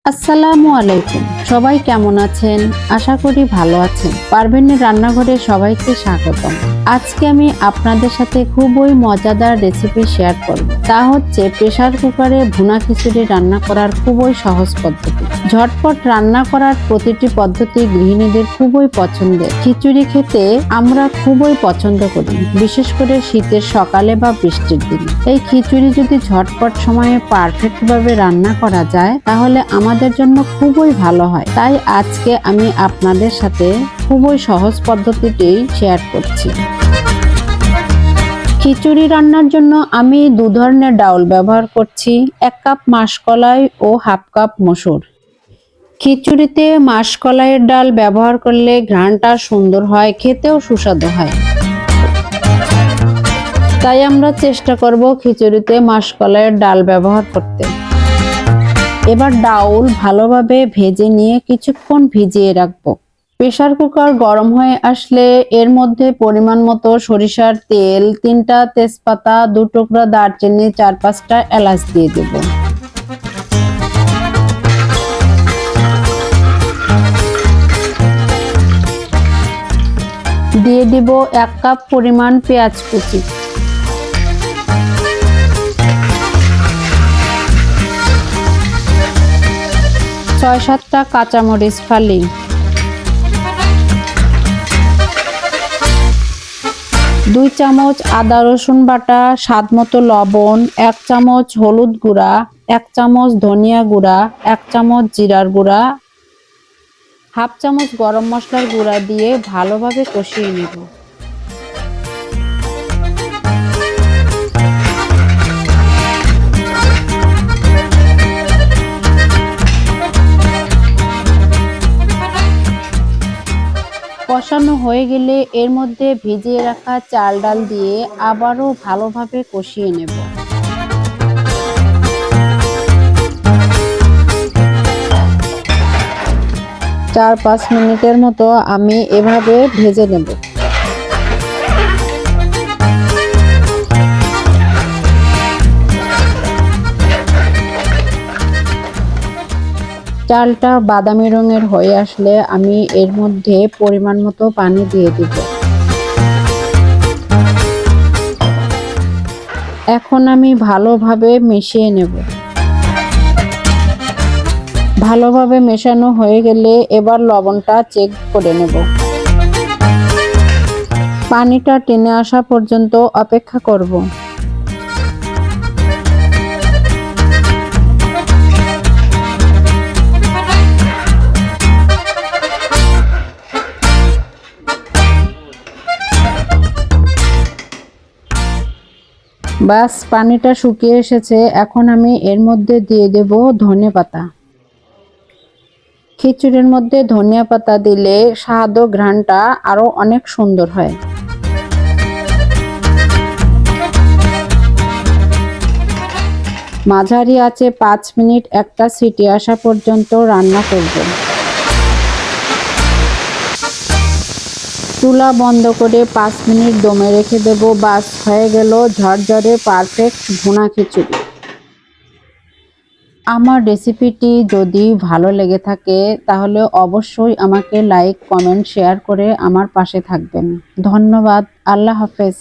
আসসালামু আলাইকুম। সবাই কেমন আছেন? আশা করি ভালো আছেন। পারভীনের রান্নাঘরে সবাইকে স্বাগতম। আজকে আমি আপনাদের সাথে খুবই মজাদার রেসিপি শেয়ার করব। তা হচ্ছে প্রেসার কুকারে ভুনা খিচুড়ি রান্না করার খুবই সহজ পদ্ধতি। ঝটপট রান্না করার প্রতিটি পদ্ধতি গৃহিণীদের খুবই পছন্দের। খিচুড়ি খেতে আমরা খুবই পছন্দ করি, বিশেষ করে শীতের সকালে বা বৃষ্টির দিনে। এই খিচুড়ি যদি ঝটপট সময়ে পারফেক্ট ভাবে রান্না করা যায় তাহলে আমাদের জন্য খুবই ভালো হয়। তাই আজকে আমি আপনাদের সাথে খুবই সহজ পদ্ধতিটি শেয়ার করছি। খিচুড়ি রান্নার জন্য আমি দু ধরনের ডাউল ব্যবহার করছি, 1 কাপ মাসকলাই ও হাফ কাপ মসুর। খিচুড়িতে মাসকলাইয়ের ডাল ব্যবহার করলে ঘ্রাণটা সুন্দর হয়, খেতেও সুস্বাদু হয়। তাই আমরা চেষ্টা করব খিচুড়িতে মাসকলাইয়ের ডাল ব্যবহার করতে। এবার ডাউল ভালোভাবে ভেজে নিয়ে কিছুক্ষণ ভিজিয়ে রাখবো। প্রেসার কুকার গরম হয়ে আসলে এর মধ্যে পরিমাণ মতো সরিষার তেল, 3টা তেজপাতা, 2 টুকরা দারচিনি, 4-5টা এলাচ দিয়ে দেব। দিয়ে দিব 1 কাপ পরিমাণ পেঁয়াজ কুচি, 6-7টা কাঁচামরিচ ফালি, 2 চামচ আদা রসুন বাটা, স্বাদ মতো লবণ, 1 চামচ হলুদ গুঁড়া, 1 চামচ ধনিয়া গুঁড়া, 1 চামচ জিরার গুঁড়া, হাফ চামচ গরম মশলার গুঁড়া দিয়ে ভালোভাবে কষিয়ে নেব। কষানো হয়ে গেলে এর মধ্যে ভিজিয়ে রাখা চাল ডাল দিয়ে আবারও ভালোভাবে কষিয়ে নেব। 4-5 মিনিটের মতো আমি এভাবে ভেজে নেব। চালটা বাদামি রঙের হয়ে আসলে আমি এর মধ্যে পরিমাণ মতো পানি দিয়ে দিব। এখন আমি ভালোভাবে মিশিয়ে নেব। ভালোভাবে মেশানো হয়ে গেলে এবার লবণটা চেক করে নেব। পানিটা টেনে আসা পর্যন্ত অপেক্ষা করব। বাস পানিটা শুকিয়ে এসেছে। এখন আমি এর মধ্যে দিয়ে দেব ধনেপাতা। খিচুড়ির মধ্যে ধনিয়া পাতা দিলে স্বাদ ও ঘ্রাণটা আরো অনেক সুন্দর হয়। মাঝারি আঁচে 5 মিনিট একটা সিটি আসা পর্যন্ত রান্না করব। চুলা বন্ধ করে 5 মিনিট দমে রেখে দেব। বাস হয়ে গেল ঝরঝরে পারফেক্ট ভুনা খিচুড়ি। আমার রেসিপিটি যদি ভালো লেগে থাকে তাহলে অবশ্যই আমাকে লাইক, কমেন্ট, শেয়ার করে আমার পাশে থাকবেন। ধন্যবাদ। আল্লাহ হাফেজ।